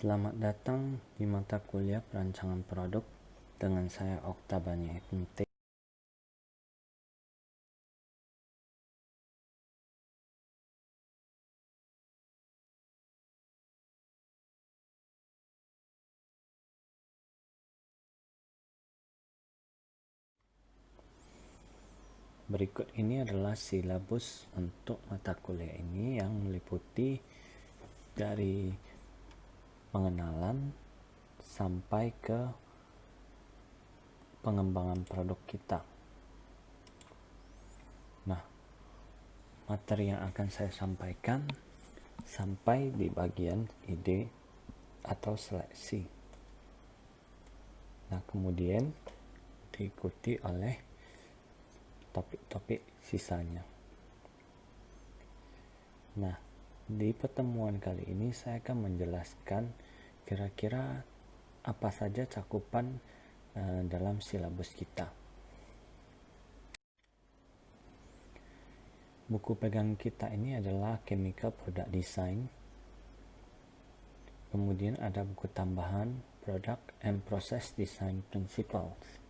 Selamat datang di mata kuliah perancangan produk dengan saya Okta Bani MT. Berikut ini adalah silabus untuk mata kuliah ini yang meliputi dari pengenalan sampai ke pengembangan produk kita. Nah, materi yang akan saya sampaikan sampai di bagian ide atau seleksi. Nah, kemudian diikuti oleh topik-topik sisanya. Nah, di pertemuan kali ini saya akan menjelaskan kira-kira apa saja cakupan dalam silabus kita. Buku pegang kita ini adalah Chemical Product Design. Kemudian ada buku tambahan Product and Process Design Principles.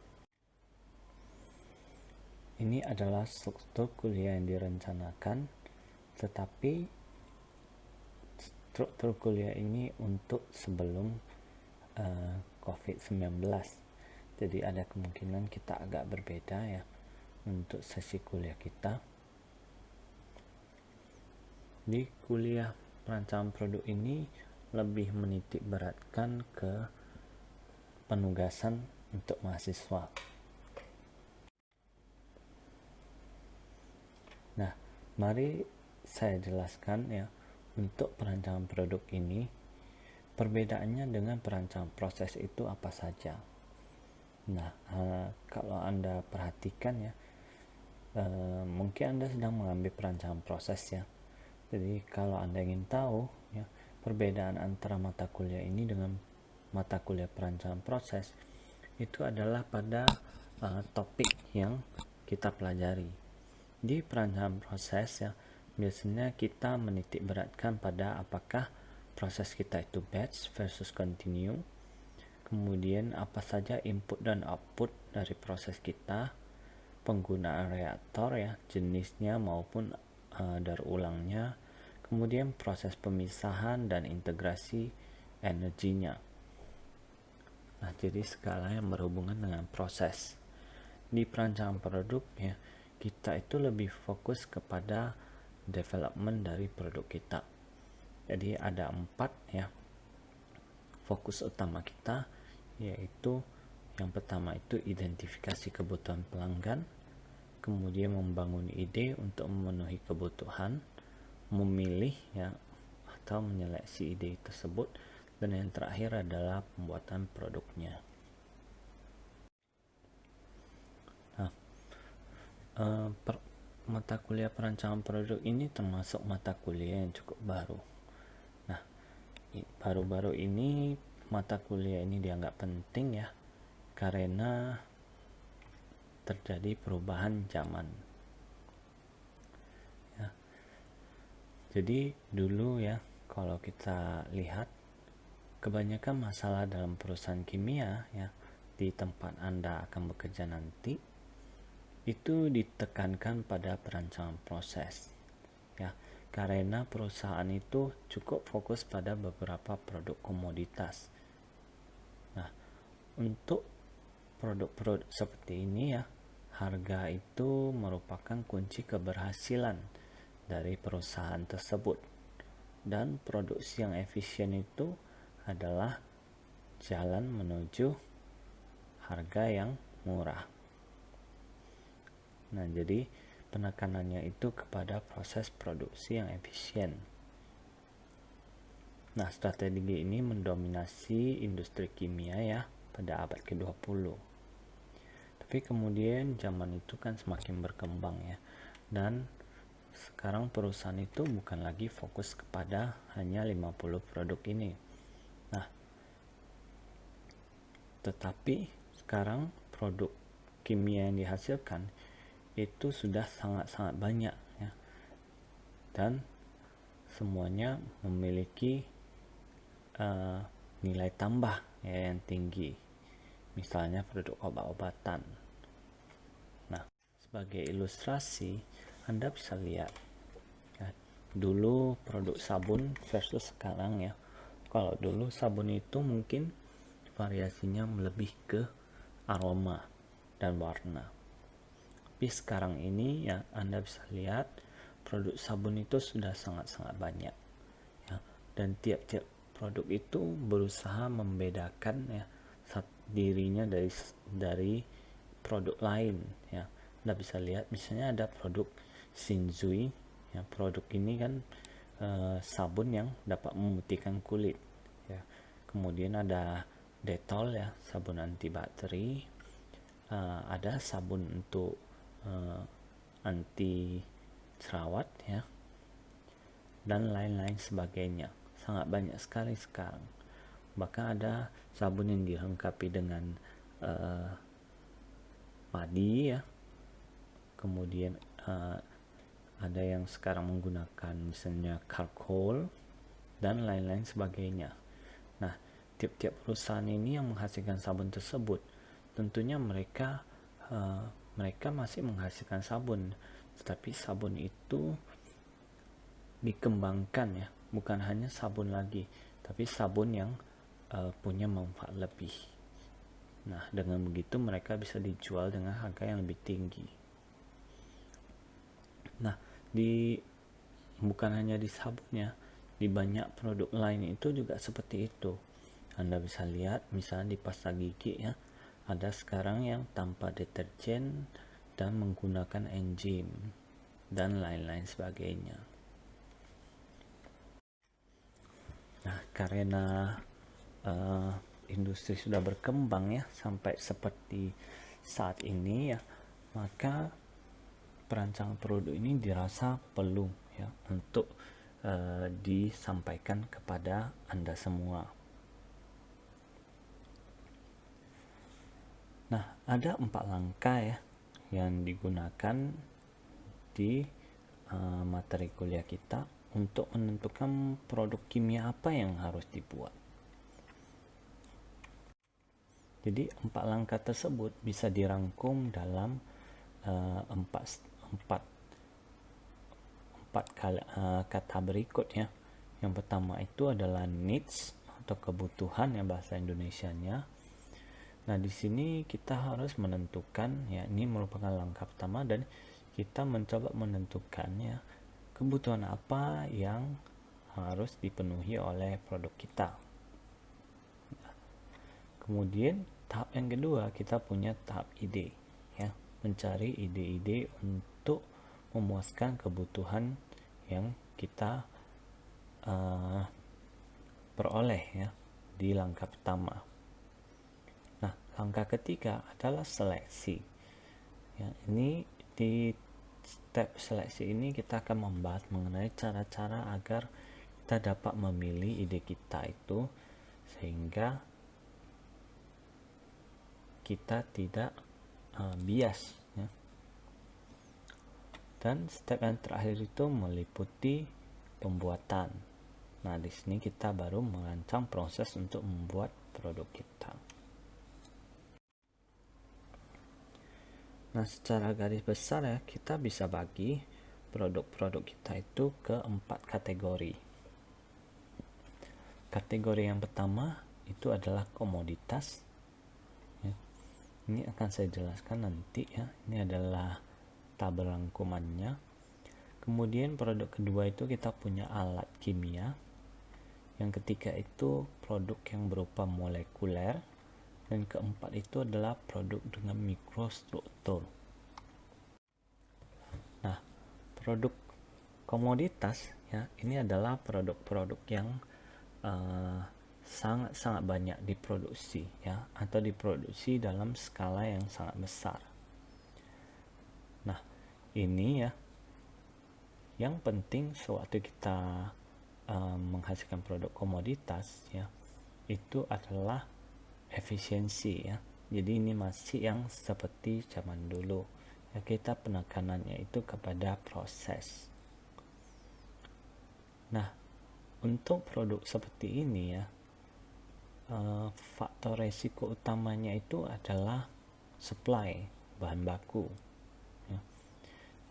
Ini adalah struktur kuliah yang direncanakan, tetapi struktur kuliah ini untuk sebelum COVID-19. Jadi ada kemungkinan kita agak berbeda ya untuk sesi kuliah kita. Di kuliah perancangan produk ini lebih menitik beratkan ke penugasan untuk mahasiswa. Nah, mari saya jelaskan ya, untuk perancangan produk ini perbedaannya dengan perancangan proses itu apa saja. Nah, kalau Anda perhatikan ya, mungkin Anda sedang mengambil perancangan proses ya. Jadi kalau Anda ingin tahu ya, perbedaan antara mata kuliah ini dengan mata kuliah perancangan proses itu adalah pada topik yang kita pelajari. Di perancangan proses ya, biasanya kita menitik beratkan pada apakah proses kita itu batch versus continue, kemudian apa saja input dan output dari proses kita, penggunaan reaktor ya, jenisnya maupun daur ulangnya, kemudian proses pemisahan dan integrasi energinya. Nah, jadi segala yang berhubungan dengan proses. Di perancangan produk ya, kita itu lebih fokus kepada development dari produk kita. Jadi ada 4 ya fokus utama kita, yaitu yang pertama itu identifikasi kebutuhan pelanggan, kemudian membangun ide untuk memenuhi kebutuhan, memilih ya atau menyeleksi ide tersebut, dan yang terakhir adalah pembuatan produknya. Nah, mata kuliah perancangan produk ini termasuk mata kuliah yang cukup baru. Nah, baru-baru ini mata kuliah ini dianggap penting ya, karena terjadi perubahan zaman. Ya. Jadi dulu ya, kalau kita lihat kebanyakan masalah dalam perusahaan kimia ya, di tempat Anda akan bekerja nanti, itu ditekankan pada perancangan proses ya, karena perusahaan itu cukup fokus pada beberapa produk komoditas. Nah, untuk produk-produk seperti ini ya, harga itu merupakan kunci keberhasilan dari perusahaan tersebut, dan produksi yang efisien itu adalah jalan menuju harga yang murah. Nah, jadi penekanannya itu kepada proses produksi yang efisien. Nah, strategi ini mendominasi industri kimia ya pada abad ke-20. Tapi kemudian zaman itu kan semakin berkembang ya, dan sekarang perusahaan itu bukan lagi fokus kepada hanya 50 produk ini. Nah, tetapi sekarang produk kimia yang dihasilkan itu sudah sangat-sangat banyak ya, dan semuanya memiliki nilai tambah ya yang tinggi, misalnya produk obat-obatan. Nah, sebagai ilustrasi Anda bisa lihat ya, dulu produk sabun versus sekarang ya. Kalau dulu sabun itu mungkin variasinya lebih ke aroma dan warna, tapi sekarang ini ya Anda bisa lihat produk sabun itu sudah sangat-sangat banyak ya, dan tiap-tiap produk itu berusaha membedakan ya dirinya dari produk lain ya. Anda bisa lihat misalnya ada produk Shinzui ya, produk ini kan sabun yang dapat memutihkan kulit ya. Kemudian ada Dettol ya, sabun anti bakteri, ada sabun untuk anti jerawat ya, dan lain-lain sebagainya. Sangat banyak sekali sekarang. Bahkan ada sabun yang dilengkapi dengan padi ya. Kemudian ada yang sekarang menggunakan misalnya charcoal dan lain-lain sebagainya. Nah, tiap-tiap perusahaan ini yang menghasilkan sabun tersebut, tentunya mereka masih menghasilkan sabun, tetapi sabun itu dikembangkan ya, bukan hanya sabun lagi, tapi sabun yang punya manfaat lebih. Nah, dengan begitu mereka bisa dijual dengan harga yang lebih tinggi. Nah, bukan hanya di sabunnya, di banyak produk lain itu juga seperti itu. Anda bisa lihat misalnya di pasta gigi ya, ada sekarang yang tanpa deterjen dan menggunakan enzim dan lain-lain sebagainya. Nah, karena industri sudah berkembang ya sampai seperti saat ini ya, maka perancangan produk ini dirasa perlu ya untuk disampaikan kepada Anda semua. Nah, ada 4 langkah ya yang digunakan di materi kuliah kita untuk menentukan produk kimia apa yang harus dibuat. Jadi 4 langkah tersebut bisa dirangkum dalam 4 kata berikut ya. Yang pertama itu adalah needs atau kebutuhan ya bahasa Indonesianya. Nah, di sini kita harus menentukan ya, ini merupakan langkah pertama dan kita mencoba menentukan ya kebutuhan apa yang harus dipenuhi oleh produk kita. Kemudian tahap yang kedua kita punya tahap ide ya, mencari ide-ide untuk memuaskan kebutuhan yang kita peroleh ya di langkah pertama. Nah, langkah ketiga adalah seleksi. Ya, ini di step seleksi ini kita akan membahas mengenai cara-cara agar kita dapat memilih ide kita itu sehingga kita tidak bias ya. Dan step yang terakhir itu meliputi pembuatan. Nah, di sini kita baru merancang proses untuk membuat produk kita. Nah, secara garis besar ya, kita bisa bagi produk-produk kita itu ke 4 kategori. Kategori yang pertama itu adalah komoditas. Ya. Ini akan saya jelaskan nanti ya. Ini adalah tabel rangkumannya. Kemudian produk kedua itu kita punya alat kimia. Yang ketiga itu produk yang berupa molekuler. Dan keempat itu adalah produk dengan mikrostruktur. Nah, produk komoditas ya, ini adalah produk-produk yang sangat-sangat banyak diproduksi ya, atau diproduksi dalam skala yang sangat besar. Nah, ini ya yang penting sewaktu kita menghasilkan produk komoditas ya, itu adalah efisiensi ya. Jadi ini masih yang seperti zaman dulu ya, kita penekanannya itu kepada proses. Nah, untuk produk seperti ini ya, faktor resiko utamanya itu adalah supply bahan baku ya.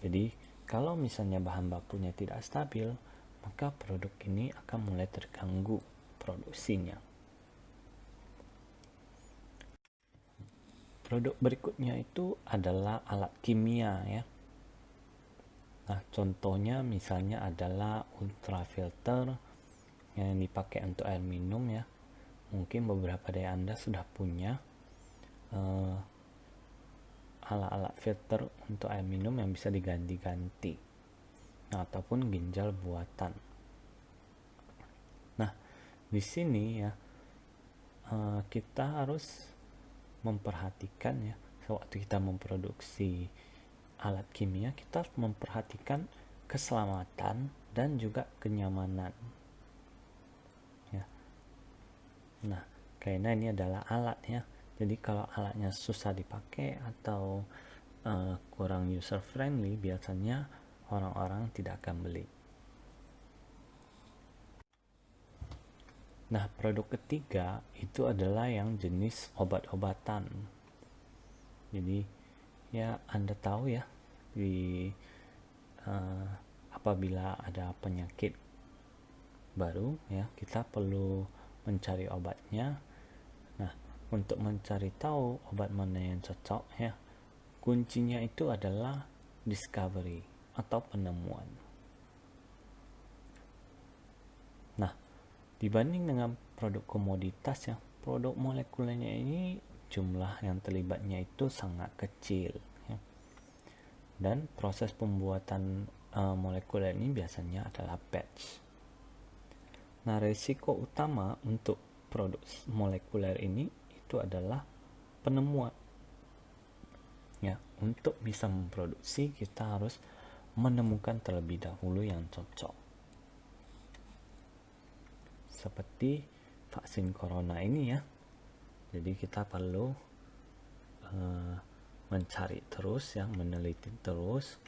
Jadi kalau misalnya bahan bakunya tidak stabil, maka produk ini akan mulai terganggu produksinya. Produk berikutnya itu adalah alat kimia ya. Nah, contohnya misalnya adalah ultrafilter yang dipakai untuk air minum ya. Mungkin beberapa dari Anda sudah punya alat-alat filter untuk air minum yang bisa diganti-ganti, ataupun ginjal buatan. Nah, di sini ya kita harus memperhatikan ya, sewaktu kita memproduksi alat kimia, kita harus memperhatikan keselamatan dan juga kenyamanan ya. Nah, karena ini adalah alat ya, jadi kalau alatnya susah dipakai atau kurang user friendly, biasanya orang-orang tidak akan beli. Nah, produk ketiga itu adalah yang jenis obat-obatan. Jadi ya Anda tahu ya, apabila ada penyakit baru ya, kita perlu mencari obatnya. Nah, untuk mencari tahu obat mana yang cocok ya, kuncinya itu adalah discovery atau penemuan. Nah, dibanding dengan produk komoditas ya, produk molekulernya ini jumlah yang terlibatnya itu sangat kecil ya. Dan proses pembuatan molekuler ini biasanya adalah batch. Nah, risiko utama untuk produk molekuler ini itu adalah penemuan. Ya, untuk bisa memproduksi kita harus menemukan terlebih dahulu yang cocok. Seperti vaksin corona ini ya. Jadi kita perlu mencari terus ya, meneliti terus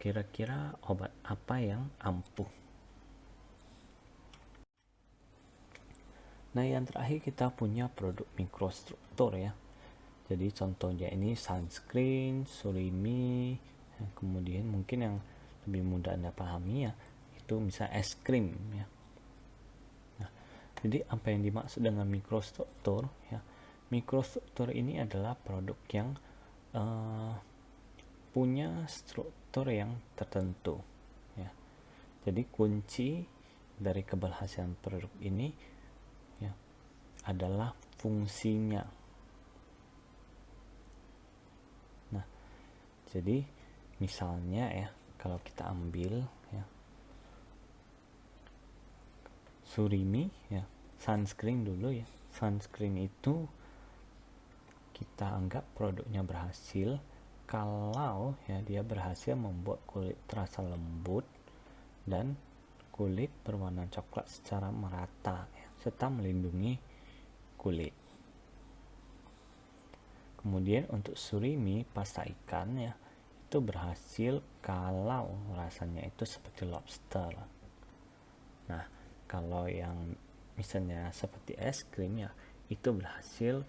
kira-kira obat apa yang ampuh. Nah, yang terakhir kita punya produk mikrostruktur ya. Jadi contohnya ini sunscreen, surimi, kemudian mungkin yang lebih mudah Anda pahami ya, itu misalnya es krim ya. Nah, jadi apa yang dimaksud dengan mikrostruktur ya? Mikrostruktur ini adalah produk yang punya struktur yang tertentu ya. Jadi kunci dari keberhasilan produk ini ya adalah fungsinya. Nah, jadi misalnya ya, kalau kita ambil ya surimi ya, sunscreen dulu ya. Sunscreen itu kita anggap produknya berhasil kalau ya dia berhasil membuat kulit terasa lembut dan kulit berwarna coklat secara merata ya, serta melindungi kulit. Kemudian untuk surimi pasta ikan ya, itu berhasil kalau rasanya itu seperti lobster. Nah, kalau yang misalnya seperti es krim ya, itu berhasil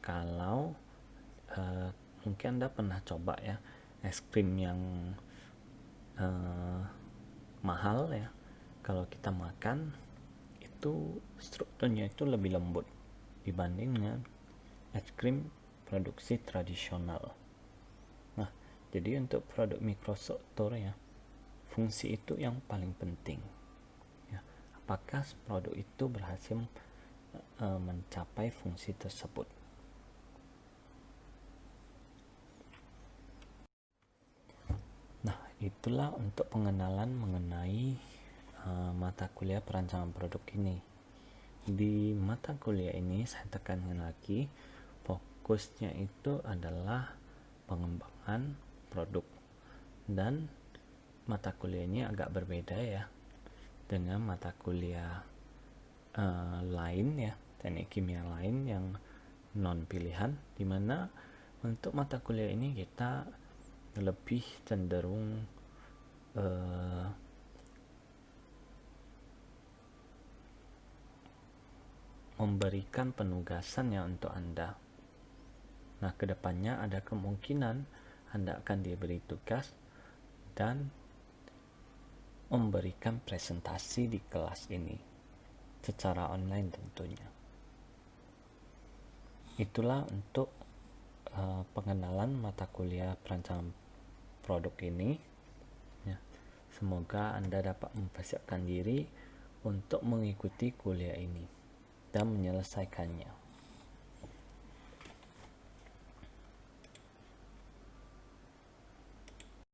kalau mungkin Anda pernah coba ya es krim yang mahal ya, kalau kita makan itu strukturnya itu lebih lembut dibanding dengan es krim produksi tradisional. Nah, jadi untuk produk mikrostruktur ya, fungsi itu yang paling penting ya. Apakah produk itu berhasil mencapai fungsi tersebut. Nah, itulah untuk pengenalan mengenai mata kuliah perancangan produk ini. Di mata kuliah ini saya tekankan lagi, fokusnya itu adalah pengembangan produk, dan mata kuliah ini agak berbeda ya dengan mata kuliah lain ya, teknik kimia lain yang non pilihan, dimana untuk mata kuliah ini kita lebih cenderung memberikan penugasan ya untuk Anda. Nah, kedepannya ada kemungkinan Anda akan diberi tugas dan memberikan presentasi di kelas ini secara online tentunya. Itulah untuk pengenalan mata kuliah perancangan produk ini ya. Semoga Anda dapat mempersiapkan diri untuk mengikuti kuliah ini dan menyelesaikannya.